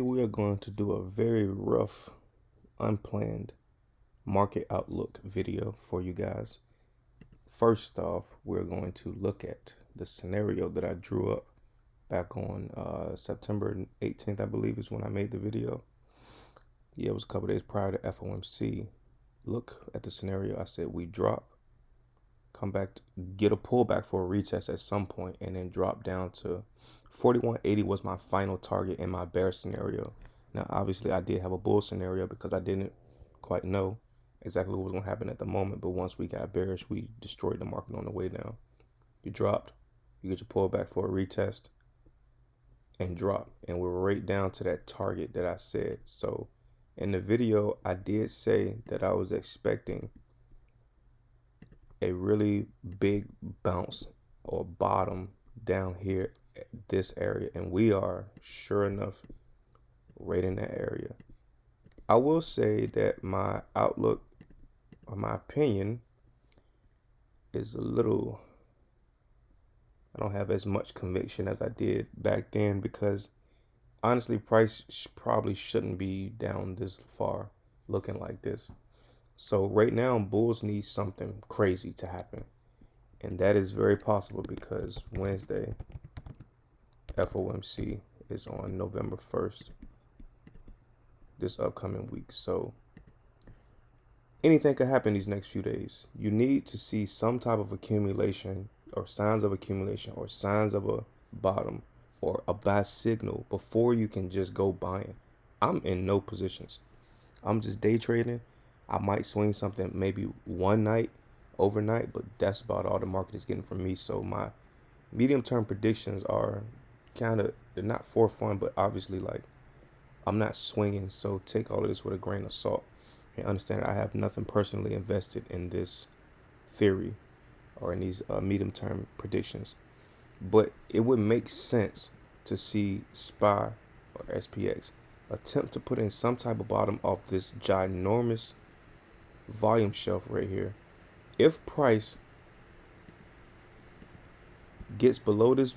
We are going to do a very rough, unplanned market outlook video for you guys. First off, we're going to look at the scenario that I drew up back on September 18th, I believe is when I made the video. Yeah, it was a couple days prior to FOMC. Look at the scenario. I said we drop, come back, get a pullback for a retest at some point, and then drop down to 4180 was my final target in my bear scenario. Now, obviously, I did have a bull scenario because I didn't quite know exactly what was going to happen at the moment. But once we got bearish, we destroyed the market on the way down. You dropped, you get your pullback for a retest, and drop. And we're right down to that target that I said. So in the video, I did say that I was expecting a really big bounce or bottom down here at this area, and we are sure enough right in that area. I will say that my outlook or my opinion is a little, I don't have as much conviction as I did back then, because honestly price probably shouldn't be down this far looking like this. So right now bulls need something crazy to happen, and that is very possible because Wednesday FOMC is on November 1st, this upcoming week. So anything could happen these next few days. You need to see some type of accumulation or signs of accumulation or signs of a bottom or a buy signal before you can just go buying. I'm in no positions. I'm just day trading. I might swing something maybe one night, overnight, but that's about all the market is getting from me. So my medium-term predictions are they're not for fun, but obviously like I'm not swinging. So take all of this with a grain of salt and understand I have nothing personally invested in this theory or in these medium-term predictions. But it would make sense to see SPY or SPX attempt to put in some type of bottom off this ginormous volume shelf right here. If price gets below this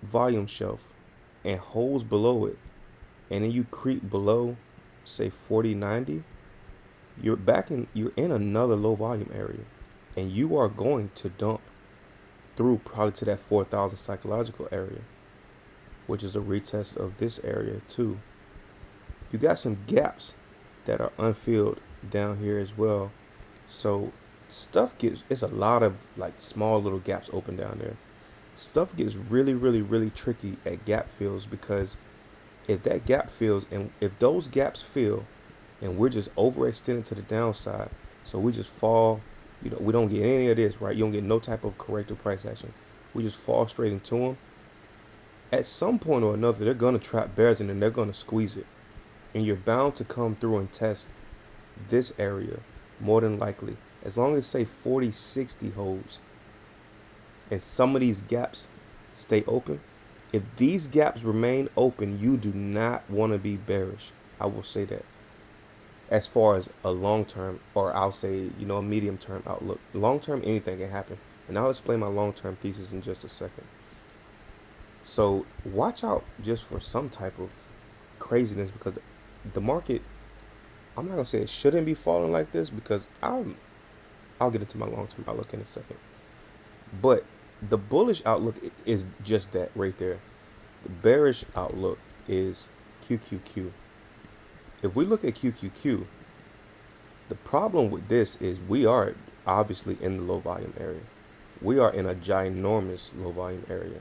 volume shelf and holds below it, and then you creep below say 4090, you're in another low volume area, and you are going to dump through probably to that 4,000 psychological area, which is a retest of this area too. You got some gaps that are unfilled down here as well. So it's a lot of like small little gaps open down there. Stuff gets really tricky at gap fills, because if that gap fills and if those gaps fill and we're just overextended to the downside, so we just fall, we don't get any of this, right? You don't get no type of corrective price action. We just fall straight into them. At some point or another, they're going to trap bears and then they're going to squeeze it. And you're bound to come through and test this area more than likely. As long as say 4060 holds and some of these gaps stay open, if these gaps remain open, you do not want to be bearish. I will say that. As far as a long-term, or I'll say, a medium-term outlook. Long-term, anything can happen. And I'll explain my long-term thesis in just a second. So watch out just for some type of craziness, because the market, I'm not going to say it shouldn't be falling like this, because I'll get into my long-term outlook in a second. But the bullish outlook is just that right there. The bearish outlook is QQQ. If we look at QQQ, the problem with this is we are obviously in the low volume area. We are in a ginormous low volume area.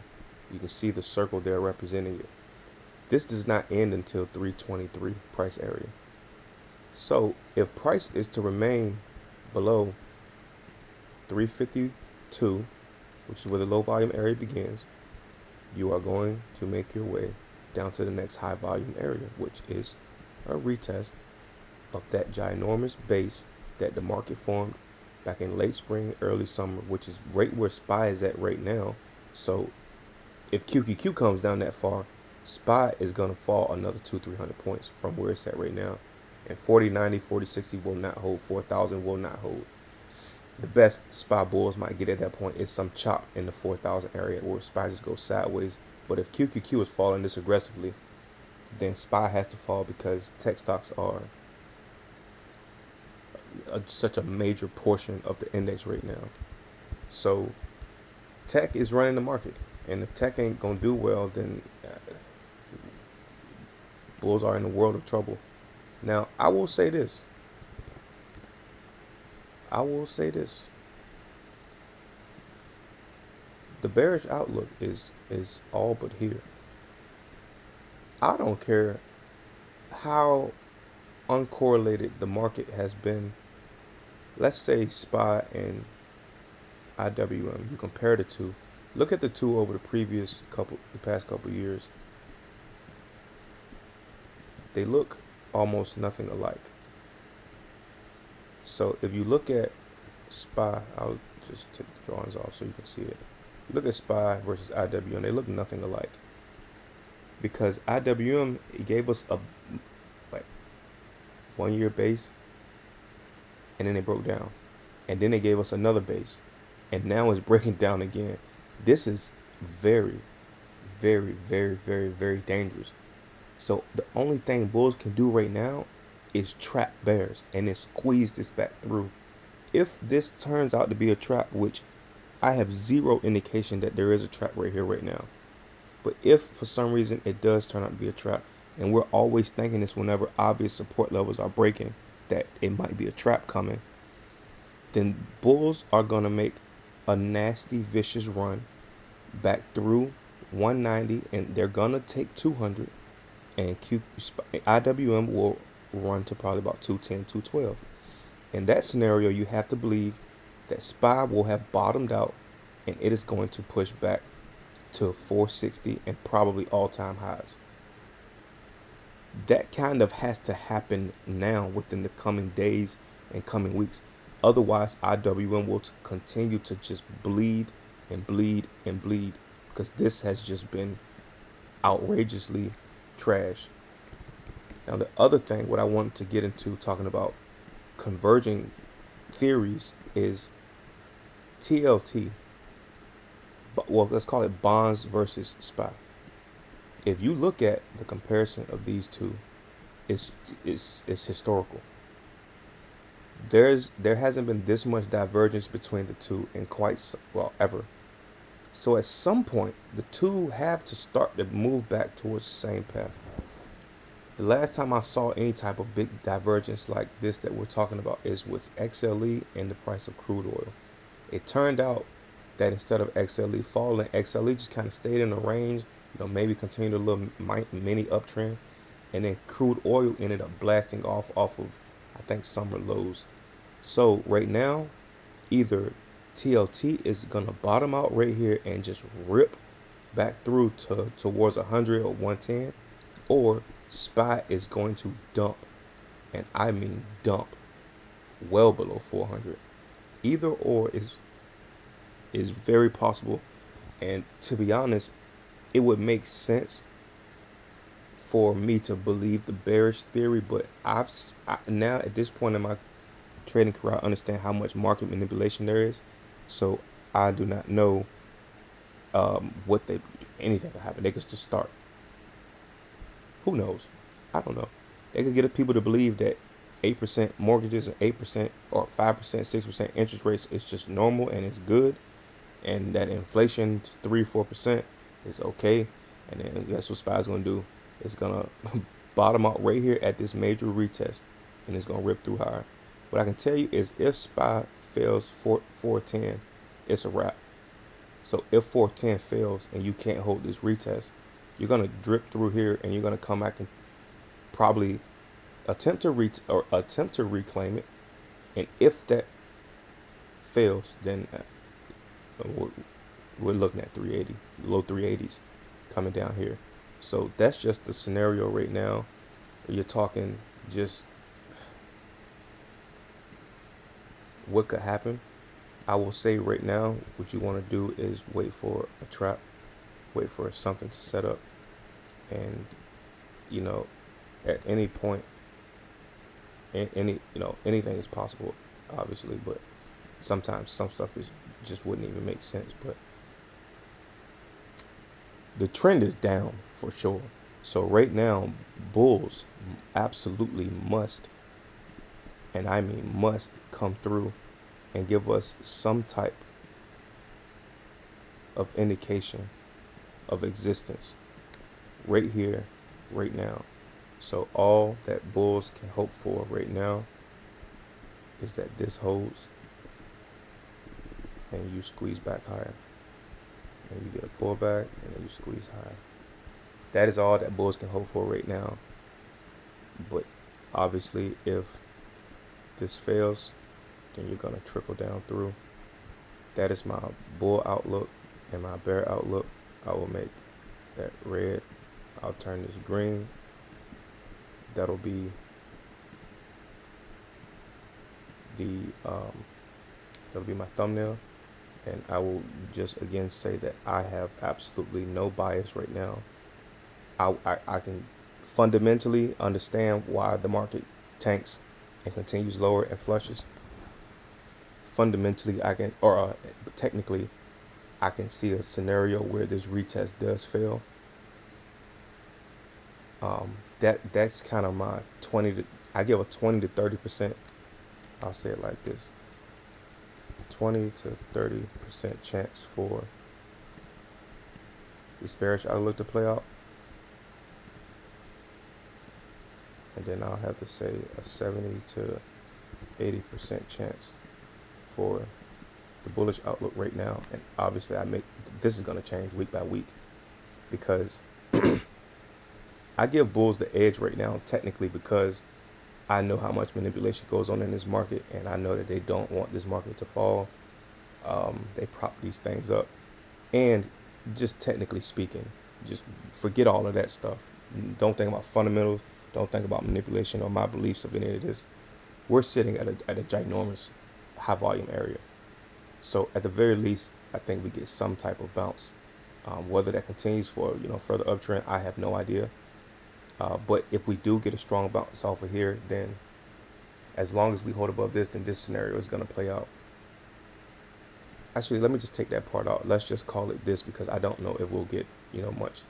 You can see the circle there representing it. This does not end until 323 price area. So if price is to remain below 352, which is where the low volume area begins, you are going to make your way down to the next high volume area, which is a retest of that ginormous base that the market formed back in late spring, early summer, which is right where SPY is at right now. So if QQQ comes down that far, SPY is going to fall another 200-300 points from where it's at right now. And 4090, 4060 will not hold, 4000 will not hold. The best SPY bulls might get at that point is some chop in the 4,000 area where SPY just goes sideways. But if QQQ is falling this aggressively, then SPY has to fall because tech stocks are such a major portion of the index right now. So tech is running the market, and if tech ain't gonna do well, then bulls are in a world of trouble. Now, I will say this. The bearish outlook is all but here. I don't care how uncorrelated the market has been. Let's say SPY and IWM. You compare the two. Look at the two over the past couple years. They look almost nothing alike. So if you look at SPY, I'll just take the drawings off so you can see it. You look at SPY versus IWM, they look nothing alike. Because IWM, it gave us a like 1 year base, and then it broke down. And then they gave us another base, and now it's breaking down again. This is very, very, very, very, very dangerous. So the only thing bulls can do right now is trap bears and then squeeze this back through. If this turns out to be a trap, which I have zero indication that there is a trap right here right now, but if for some reason it does turn out to be a trap, and we're always thinking this whenever obvious support levels are breaking, that it might be a trap coming, then bulls are going to make a nasty, vicious run back through 190, and they're going to take 200, and IWM will run to probably about 210, 212. In that scenario, you have to believe that SPY will have bottomed out, and it is going to push back to 460 and probably all-time highs. That kind of has to happen now within the coming days and coming weeks. Otherwise, IWM will continue to just bleed and bleed and bleed, because this has just been outrageously trash. Now, the other thing, what I wanted to get into talking about converging theories, is TLT. Well, let's call it bonds versus SPY. If you look at the comparison of these two, it's historical. There hasn't been this much divergence between the two in ever. So at some point, the two have to start to move back towards the same path. The last time I saw any type of big divergence like this that we're talking about is with XLE and the price of crude oil. It turned out that instead of XLE falling, XLE just kind of stayed in the range, maybe continued a little mini uptrend, and then crude oil ended up blasting off of, I think, summer lows. So right now, either TLT is gonna bottom out right here and just rip back through towards 100 or 110, or SPY is going to dump, and I mean dump, well below 400. Either or is very possible, and to be honest, it would make sense for me to believe the bearish theory, but now at this point in my trading career, I understand how much market manipulation there is, so I do not know anything could happen. They could just start. Who knows? I don't know. They could get people to believe that 8% mortgages and 8% or 5%, 6% interest rates is just normal and it's good, and that inflation 3-4% is okay. And then that's what SPY is going to do. It's going to bottom out right here at this major retest, and it's going to rip through higher. What I can tell you is if SPY fails 410, it's a wrap. So if 410 fails and you can't hold this retest, you're going to drip through here, and you're going to come back and probably attempt to reclaim it. And if that fails, then we're looking at 380, low 380s coming down here. So that's just the scenario right now. You're talking just what could happen. I will say right now, what you want to do is wait for a trap, wait for something to set up, and at any point, anything is possible, obviously, but sometimes some stuff just wouldn't even make sense. But the trend is down for sure. So right now, bulls absolutely must, and I mean must, come through and give us some type of indication of existence right here, right now. So all that bulls can hope for right now is that this holds and you squeeze back higher. And you get a pullback and then you squeeze higher. That is all that bulls can hope for right now. But obviously, if this fails, then you're going to trickle down through. That is my bull outlook and my bear outlook. I will make that red. I'll turn this green. That'll be the that'll be my thumbnail. And I will just again say that I have absolutely no bias right now. I can fundamentally understand why the market tanks and continues lower and flushes. Fundamentally, I can, or technically, I can see a scenario where this retest does fail. That's kind of my 20 to, I give a 20 to 30%. I'll say it like this: 20 to 30% chance for this bearish outlook to play out. And then I'll have to say a 70 to 80% chance for the bullish outlook right now. And obviously this is going to change week by week, because I give bulls the edge right now technically because I know how much manipulation goes on in this market, and I know that they don't want this market to fall. They prop these things up, and just technically speaking, just forget all of that stuff. Don't think about fundamentals. Don't think about manipulation or my beliefs of any of this. We're sitting at a ginormous high volume area. So at the very least, I think we get some type of bounce. Whether that continues for further uptrend, I have no idea. But if we do get a strong bounce off of here, then as long as we hold above this, then this scenario is going to play out. Actually, let me just take that part out. Let's just call it this, because I don't know if we'll get much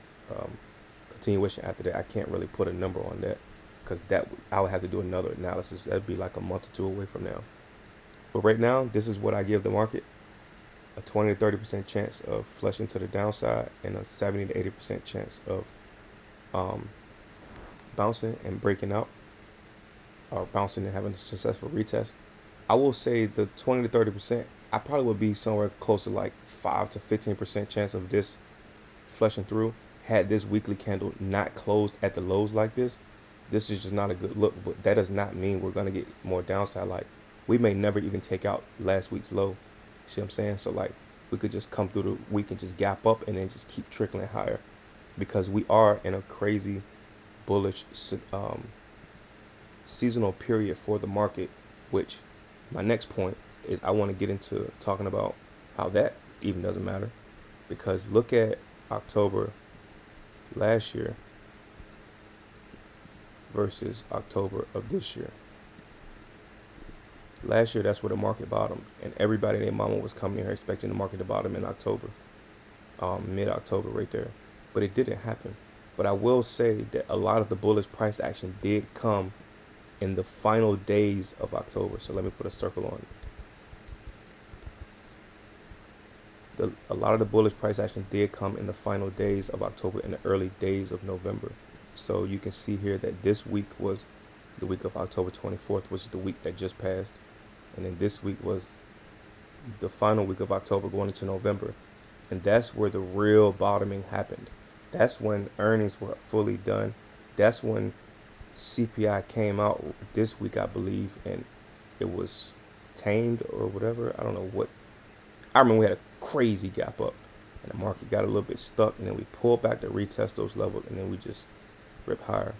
continuation after that. I can't really put a number on that, because I would have to do another analysis. That'd be like a month or two away from now. But right now, this is what I give the market: a 20 to 30% chance of flushing to the downside, and a 70 to 80% chance of bouncing and breaking out, or bouncing and having a successful retest. I will say the 20 to 30%, I probably would be somewhere close to like 5 to 15% chance of this flushing through. Had this weekly candle not closed at the lows like this, this is just not a good look. But that does not mean we're going to get more downside. Like, we may never even take out last week's low. See what I'm saying? So like, we could just come through the week and just gap up and then just keep trickling higher, because we are in a crazy bullish seasonal period for the market. Which my next point is, I want to get into talking about how that even doesn't matter, because look at October last year versus October of this year. Last year, that's where the market bottomed, and everybody and their mama was coming here expecting the market to bottom in October, mid-October right there. But it didn't happen. But I will say that a lot of the bullish price action did come in the final days of October. So let me put a circle on it. A lot of the bullish price action did come in the final days of October and the early days of November. So you can see here that this week was the week of October 24th, which is the week that just passed. And then this week was the final week of October going into November. And that's where the real bottoming happened. That's when earnings were fully done. That's when CPI came out this week, I believe, and it was tamed or whatever. I don't know what. I remember we had a crazy gap up, and the market got a little bit stuck, and then we pulled back to retest those levels, and then we just ripped higher.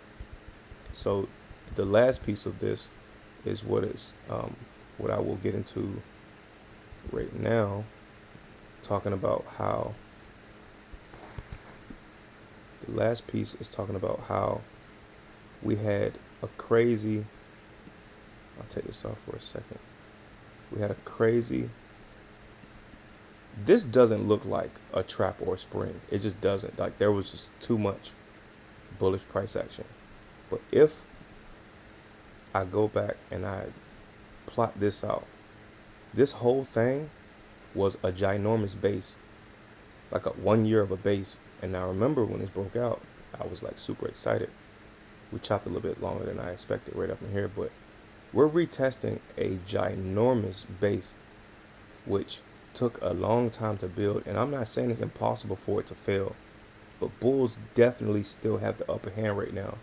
So the last piece of this is what I will get into right now, talking about how the last piece is talking about how we had a crazy, I'll take this off for a second. We had a crazy, this doesn't look like a trap or a spring. It just doesn't. Like, there was just too much bullish price action. But if I go back and I plot this out, this whole thing was a ginormous base, like a 1 year of a base. And I remember when this broke out, I was like super excited. We chopped a little bit longer than I expected right up in here, but we're retesting a ginormous base, which took a long time to build. And I'm not saying it's impossible for it to fail, but bulls definitely still have the upper hand right now.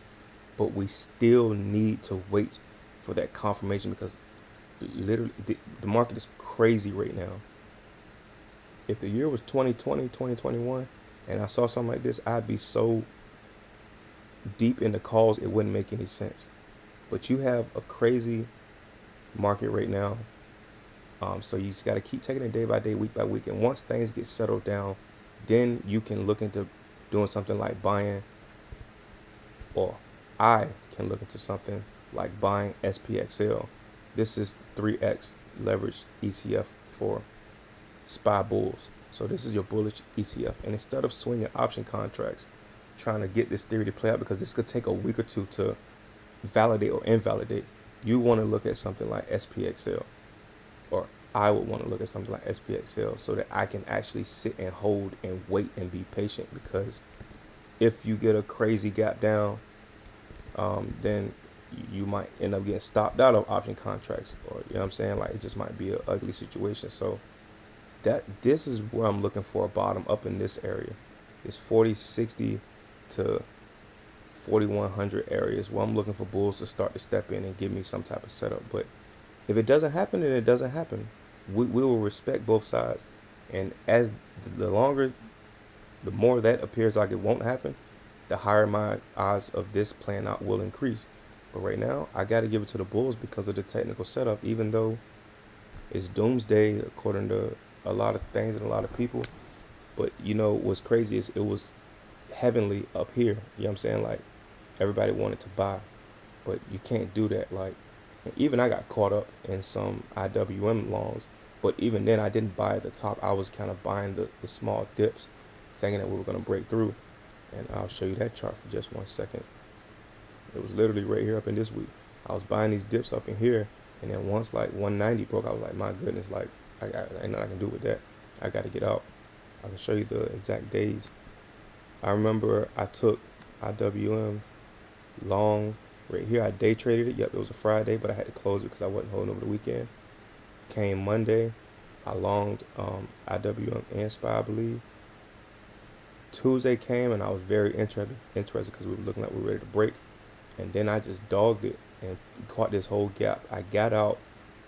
But we still need to wait for that confirmation, because literally the market is crazy right now. If the year was 2020, 2021, and I saw something like this, I'd be so deep in the calls it wouldn't make any sense. But you have a crazy market right now. So you just got to keep taking it day by day, week by week. And once things get settled down, then you can look into doing something like buying, or I can look into something like buying SPXL. This is 3X leveraged ETF for SPY bulls. So this is your bullish ETF. And instead of swinging option contracts, trying to get this theory to play out, because this could take a week or two to validate or invalidate, you want to look at something like SPXL, or I would want to look at something like SPXL, so that I can actually sit and hold and wait and be patient. Because if you get a crazy gap down, then you might end up getting stopped out of option contracts, or you know what I'm saying, like it just might be an ugly situation. So this is where I'm looking for a bottom, up in this area. It's 4060 to 4100 areas where I'm looking for bulls to start to step in and give me some type of setup. But if it doesn't happen, then it doesn't happen. We will respect both sides. And as the more that appears like it won't happen, the higher my odds of this playing out will increase. But right now, I got to give it to the bulls because of the technical setup, even though it's doomsday according to a lot of things and a lot of people. But you know what's crazy is it was heavenly up here. You know what I'm saying? Like everybody wanted to buy, but you can't do that. Like even I got caught up in some IWM longs, but even then I didn't buy at the top. I was kind of buying the small dips, thinking that we were going to break through. And I'll show you that chart for just 1 second. It was literally right here up in this week. I was buying these dips up in here, and then once like 190 broke, I was like, my goodness, like ain't nothing I can do with that. I got to get out. I can show you the exact days. I remember I took IWM long right here. I day traded it. Yep, it was a Friday, but I had to close it because I wasn't holding over the weekend. Came Monday, I longed IWM and SPY, I believe. Tuesday came and I was very interested because we were looking like we were ready to break. And then I just dogged it and caught this whole gap. I got out,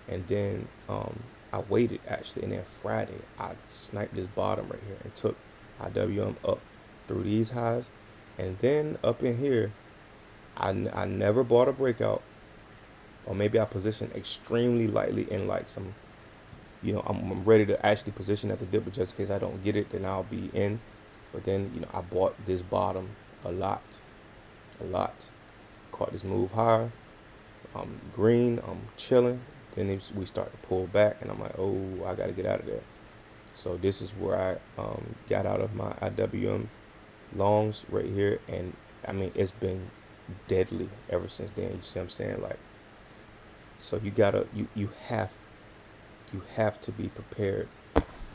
and then I waited actually, and then Friday I sniped this bottom right here and took IWM up through these highs. And then up in here, I never bought a breakout, or maybe I positioned extremely lightly in like some, you know, I'm ready to actually position at the dip, but just in case I don't get it, then I'll be in. But then, you know, I bought this bottom a lot. Caught this move higher. I'm green, I'm chilling. Then we start to pull back, and I'm like, oh, I got to get out of there. So this is where I got out of my IWM longs right here. And I mean, it's been deadly ever since then. You see what I'm saying? Like, so you have to be prepared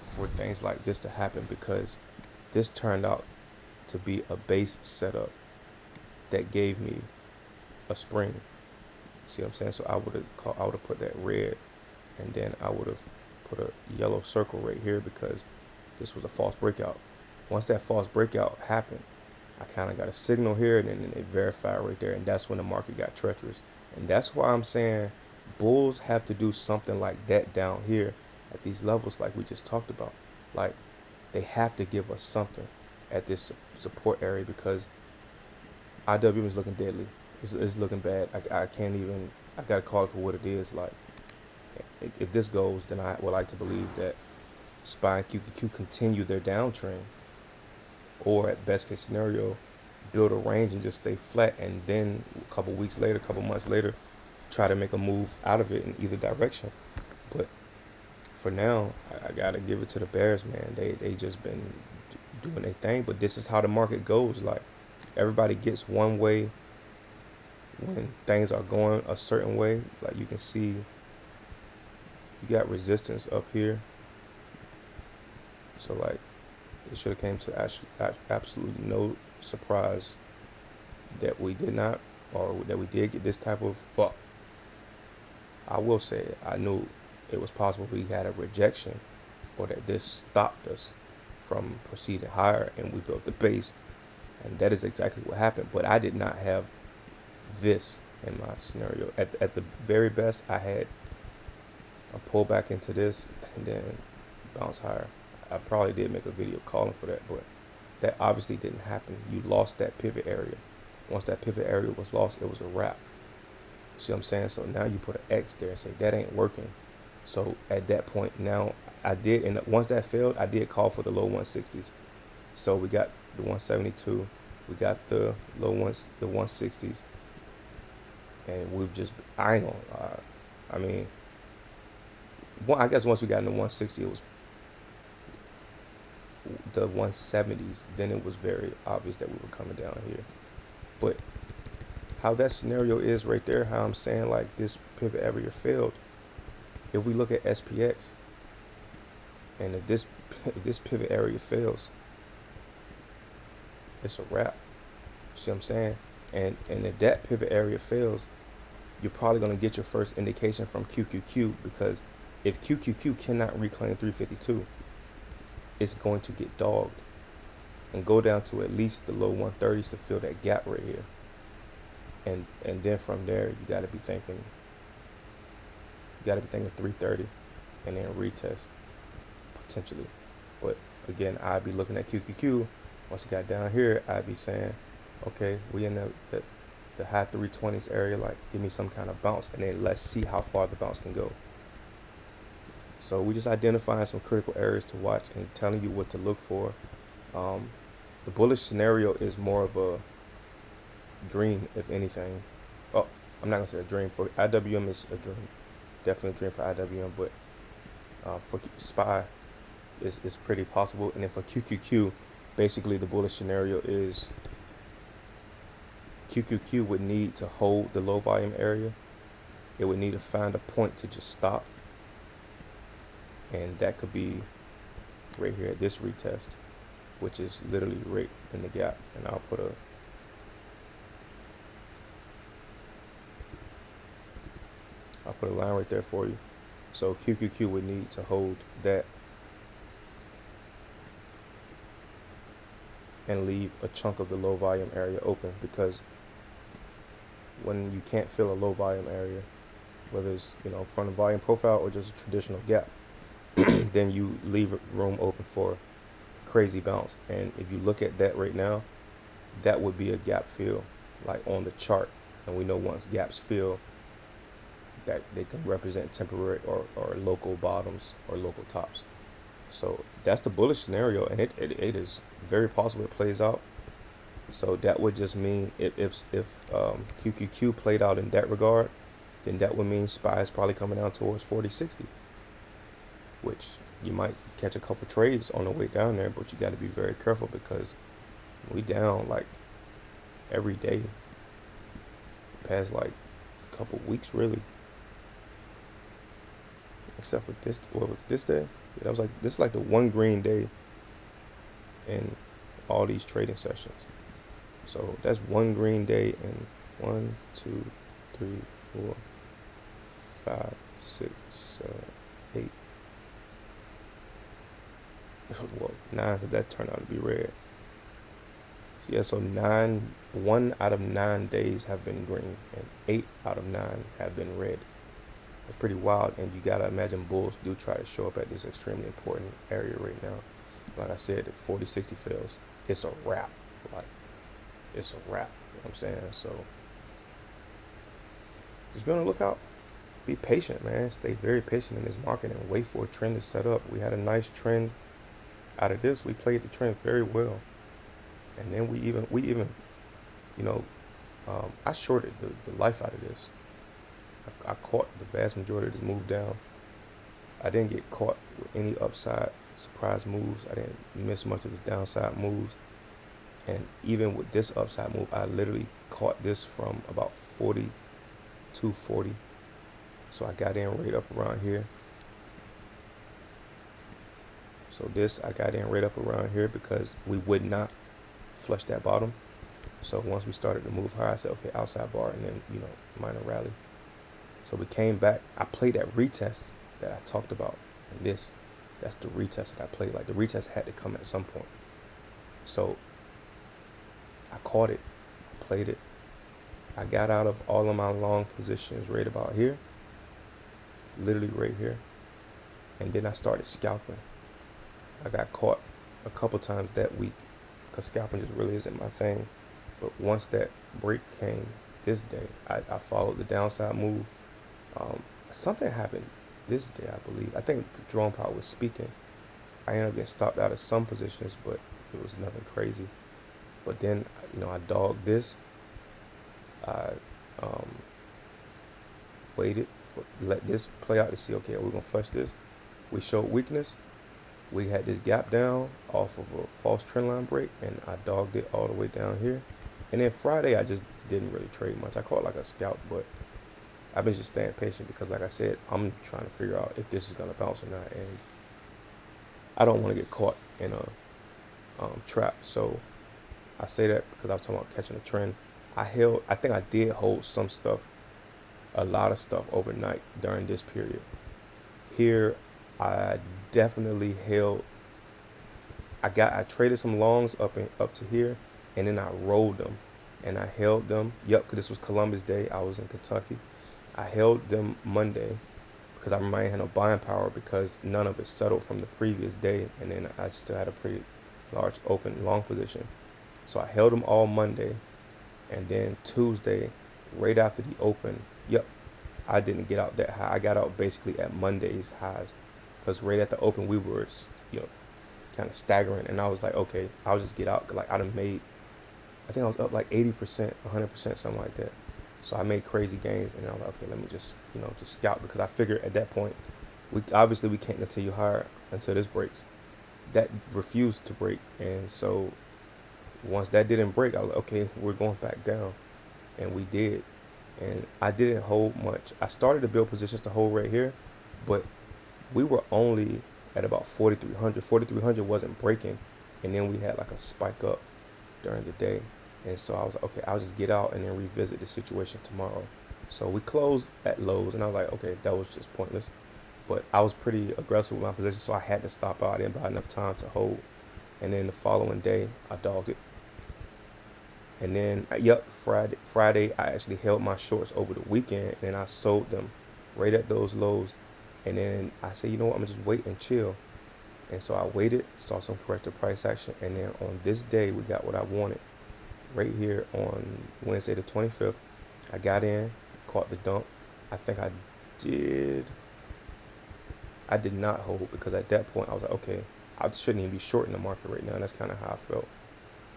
for things like this to happen, because this turned out to be a base setup that gave me a spring. See what I'm saying? So I would have put that red, and then I would have put a yellow circle right here, because this was a false breakout. Once that false breakout happened, I kind of got a signal here, and then it verified right there, and that's when the market got treacherous. And that's why I'm saying bulls have to do something like that down here at these levels like we just talked about. Like, they have to give us something at this support area, because IWM is looking deadly. It's looking bad. I can't even, I gotta call it for what it is. Like, if this goes, then I would like to believe that SPY and QQQ continue their downtrend, or at best case scenario, build a range and just stay flat, and then a couple weeks later, a couple months later, try to make a move out of it in either direction. But for now, I gotta give it to the bears, man. They just been doing their thing. But this is how the market goes. Like, everybody gets one way when things are going a certain way. Like you can see, you got resistance up here. So like it should have came to absolutely no surprise that we did not, or that we did get this type of, well, I will say I knew it was possible we had a rejection, or that this stopped us from proceeding higher, and we built the base, and that is exactly what happened. But I did not have this in my scenario. At the very best, I had a pullback into this and then bounce higher. I probably did make a video calling for that, but that obviously didn't happen. You lost that pivot area. Once that pivot area was lost, it was a wrap. See what I'm saying? So now you put an X there and say that ain't working. So at that point now, I did, and once that failed, I did call for the low 160s. So we got the 172, we got the low ones, the 160s, and we've just, I ain't gonna, I mean, I guess once we got in the 160, it was the 170s. Then it was very obvious that we were coming down here. But how that scenario is right there, how I'm saying like this pivot area failed. If we look at SPX, and if this pivot area fails, it's a wrap. See what I'm saying? And if that pivot area fails, you're probably going to get your first indication from QQQ, because if QQQ cannot reclaim 352, it's going to get dogged and go down to at least the low 130s to fill that gap right here. And then from there, you got to be thinking 330 and then retest potentially. But again, I'd be looking at QQQ. Once you got down here, I'd be saying, okay, we in the high 320s area, like give me some kind of bounce, and then let's see how far the bounce can go. So we just identifying some critical areas to watch and telling you what to look for. The bullish scenario is more of a dream, if anything. Oh, I'm not gonna say a dream. For IWM, is a dream, definitely a dream for IWM, but for SPY is pretty possible. And then for QQQ, basically the bullish scenario is QQQ would need to hold the low volume area. It would need to find a point to just stop, and that could be right here at this retest, which is literally right in the gap. And I'll put a line right there for you. So QQQ would need to hold that and leave a chunk of the low volume area open, because when you can't fill a low volume area, whether it's from the volume profile or just a traditional gap, then you leave room open for crazy bounce. And if you look at that right now, that would be a gap fill, like on the chart. And we know once gaps fill, that they can represent temporary or local bottoms or local tops. So that's the bullish scenario, and it is very possible it plays out. So that would just mean if QQQ played out in that regard, then that would mean SPY is probably coming down towards 4060, which you might catch a couple trades on the way down there, but you got to be very careful, because we down like every day past like a couple weeks, really, except for this. What was this day? Yeah, that was like, this is like the one green day in all these trading sessions. So that's one green day in 1, 2, 3, 4, 5, 6, 7, 8. Well, 9, because that turned out to be red. Yeah, so 1 out of 9 days have been green, and 8 out of 9 have been red. It's pretty wild, and you gotta imagine bulls do try to show up at this extremely important area right now. Like I said, if 4060 fails, it's a wrap. Like, it's a wrap. You know what I'm saying? So just be on the lookout. Be patient, man. Stay very patient in this market and wait for a trend to set up. We had a nice trend out of this. We played the trend very well, and then we even I shorted the life out of this. I caught the vast majority of this move down. I didn't get caught with any upside surprise moves. I didn't miss much of the downside moves. And even with this upside move, I literally caught this from about 40 to 40. So I got in right up around here. So this, I got in right up around here because we would not flush that bottom. So once we started to move higher, I said, okay, outside bar, and then, minor rally. So we came back. I played that retest that I talked about. And that's the retest that I played. Like, the retest had to come at some point. So I caught it, I played it. I got out of all of my long positions right about here, literally right here. And then I started scalping. I got caught a couple times that week because scalping just really isn't my thing. But once that break came this day, I followed the downside move. Something happened this day, I believe. I think Jerome Powell was speaking. I ended up getting stopped out of some positions, but it was nothing crazy. But then, I dogged this. I waited let this play out to see, okay, we're gonna flush this. We showed weakness. We had this gap down off of a false trend line break, and I dogged it all the way down here. And then Friday, I just didn't really trade much. I caught like a scalp, but I've been just staying patient because, like I said, I'm trying to figure out if this is gonna bounce or not, and I don't want to get caught in a trap. So I say that because I was talking about catching a trend. I think I did hold some stuff, a lot of stuff overnight during this period. Here, I definitely held. I traded some longs up to here, and then I rolled them, and I held them. Yep, because this was Columbus Day. I was in Kentucky. I held them Monday because I remember I had no buying power because none of it settled from the previous day, and then I still had a pretty large open long position. So I held them all Monday, and then Tuesday, right after the open, yep, I didn't get out that high. I got out basically at Monday's highs because right at the open we were, kind of staggering, and I was like, okay, I'll just get out. Like, I done made, I think I was up like 80%, 100%, something like that. So I made crazy gains, and I was like, okay, let me just, just scout, because I figured at that point, we can't continue higher until this breaks. That refused to break, and so once that didn't break, I was like, okay, we're going back down, and we did. And I didn't hold much. I started to build positions to hold right here, but we were only at about 4,300. 4,300 wasn't breaking, and then we had like a spike up during the day. And so I was like, okay, I'll just get out and then revisit the situation tomorrow. So we closed at lows, and I was like, okay, that was just pointless. But I was pretty aggressive with my position, so I had to stop out. I didn't buy enough time to hold. And then the following day, I dogged it. And then, yep, Friday, I actually held my shorts over the weekend, and I sold them right at those lows. And then I said, you know what, I'm gonna just wait and chill. And so I waited, saw some corrective price action, and then on this day, we got what I wanted. Right here on Wednesday the 25th, I got in, caught the dump. I think I did not hold, because at that point I was like, okay, I shouldn't even be short in the market right now. And that's kind of how I felt.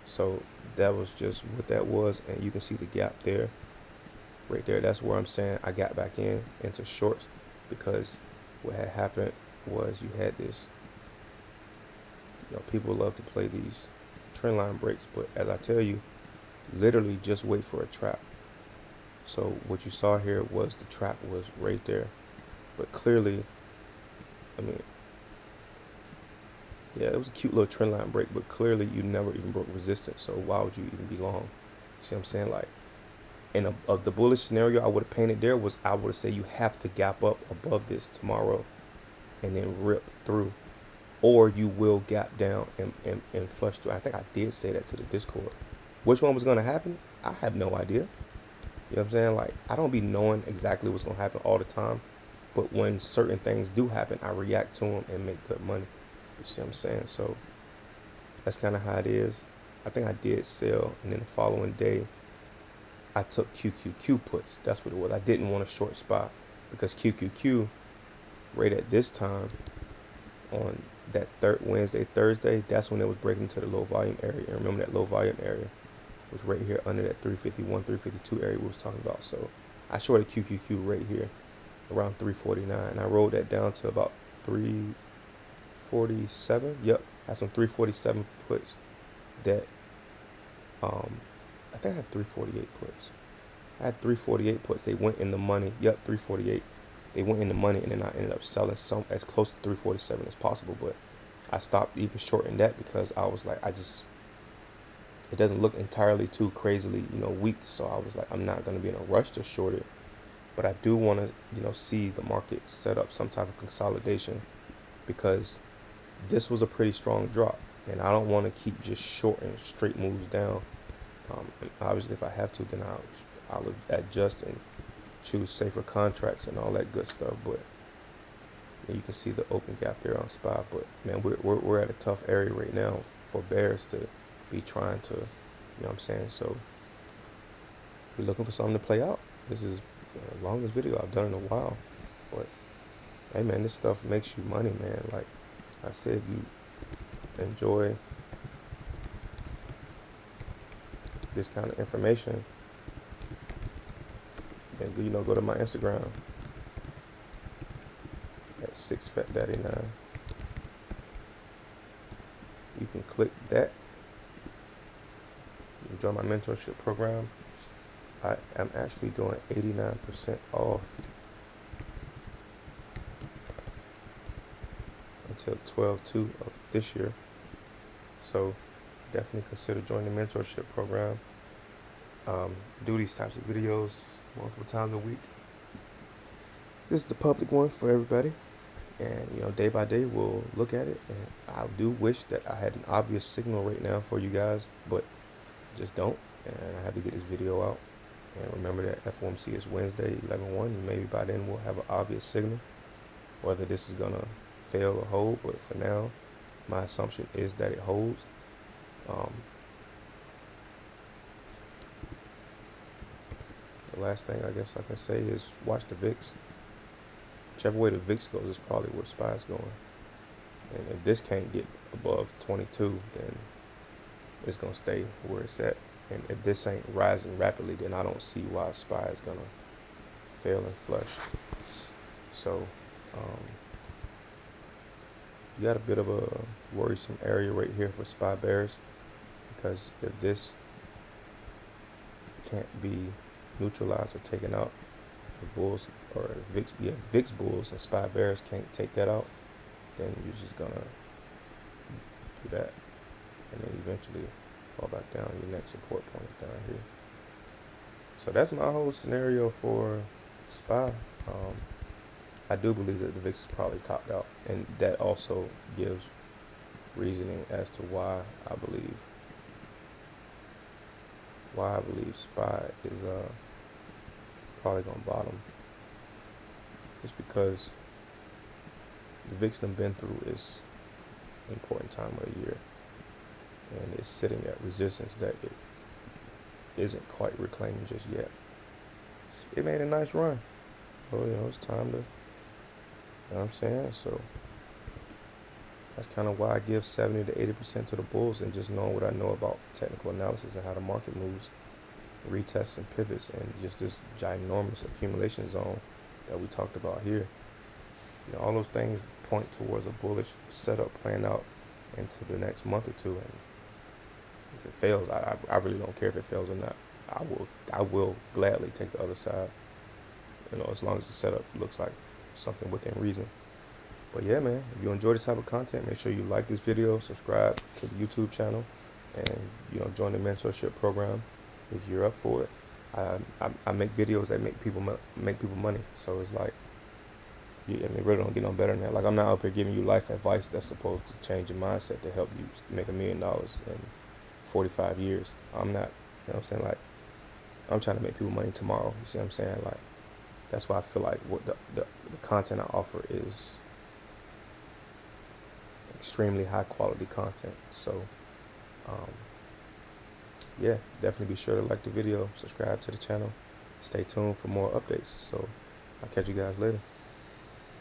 So that was just what that was, and you can see the gap there, right there. That's where I'm saying I got back into shorts, because what had happened was you had this, people love to play these trend line breaks, but as I tell you, literally just wait for a trap. So what you saw here was the trap was right there, but clearly, I mean, yeah, it was a cute little trend line break, but clearly you never even broke resistance. So why would you even be long? See what I'm saying? Like, in of the bullish scenario I would have painted there was, I would have said you have to gap up above this tomorrow and then rip through, or you will gap down and flush through. I think I did say that to the Discord. Which one was going to happen? I have no idea. You know what I'm saying? Like, I don't be knowing exactly what's going to happen all the time, but when certain things do happen, I react to them and make good money. You see what I'm saying? So that's kind of how it is. I think I did sell, and then the following day, I took QQQ puts. That's what it was. I didn't want a short spot, because QQQ, right at this time, on that Thursday, that's when it was breaking into the low volume area. And remember, that low volume area was right here under that 351, 352 area we was talking about. So I shorted QQQ right here around 349. I rolled that down to about 347. Yep, had some 347 puts that I think I had 348 puts. I had 348 puts. They went in the money. Yep, 348. They went in the money, and then I ended up selling some as close to 347 as possible. But I stopped even shorting that because I was like, it doesn't look entirely too crazily, weak. So I was like, I'm not going to be in a rush to short it. But I do want to, see the market set up some type of consolidation because this was a pretty strong drop. And I don't want to keep just shorting straight moves down. And obviously, if I have to, then I'll adjust and choose safer contracts and all that good stuff. But you can see the open gap there on SPY. But man, we're at a tough area right now for bears to be trying to, what I'm saying. So we're looking for something to play out. This is the longest video I've done in a while. But hey, man, this stuff makes you money, man. Like I said, you enjoy this kind of information, and go to my Instagram at 6fatdaddy9. You can click that. Join my mentorship program. I am actually doing 89% off until 12/2 of this year. So definitely consider joining the mentorship program. Do these types of videos multiple times a week. This is the public one for everybody. And day by day we'll look at it. And I do wish that I had an obvious signal right now for you guys, but I just don't. And I have to get this video out. And remember that FOMC is Wednesday, 11/1. Maybe by then we'll have an obvious signal whether this is gonna fail or hold. But for now, my assumption is that it holds. The last thing I guess I can say is watch the VIX. Whichever way the VIX goes is probably where SPY is going. And if this can't get above 22, then it's gonna stay where it's at. And if this ain't rising rapidly, then I don't see why SPY is gonna fail and flush. So you got a bit of a worrisome area right here for SPY bears, because if this can't be neutralized or taken out, the bulls or VIX bulls and SPY bears can't take that out, then you're just gonna do that and then eventually fall back down your next support point down here. So that's my whole scenario for SPY. I do believe that the VIX is probably topped out, and that also gives reasoning as to why I believe SPY is probably gonna bottom. Just because the VIX done been through its important time of the year, and it's sitting at resistance that it isn't quite reclaiming just yet. It made a nice run. So, it's time to, what I'm saying? So that's kind of why I give 70 to 80% to the bulls, and just knowing what I know about technical analysis and how the market moves, retests and pivots, and just this ginormous accumulation zone that we talked about here. All those things point towards a bullish setup playing out into the next month or two. And if it fails, I really don't care if it fails or not. I will gladly take the other side, as long as the setup looks like something within reason. But yeah, man, if you enjoy this type of content, make sure you like this video, subscribe to the YouTube channel, and join the mentorship program if you're up for it. I make videos that make people money. So it's like, it really don't get no better than that. Like, I'm not up here giving you life advice that's supposed to change your mindset to help you make $1 million in 45 years. I'm not, what I'm saying? Like, I'm trying to make people money tomorrow. You see what I'm saying? Like, that's why I feel like what the content I offer is extremely high quality content. So, yeah, definitely be sure to like the video, subscribe to the channel, stay tuned for more updates. So I'll catch you guys later.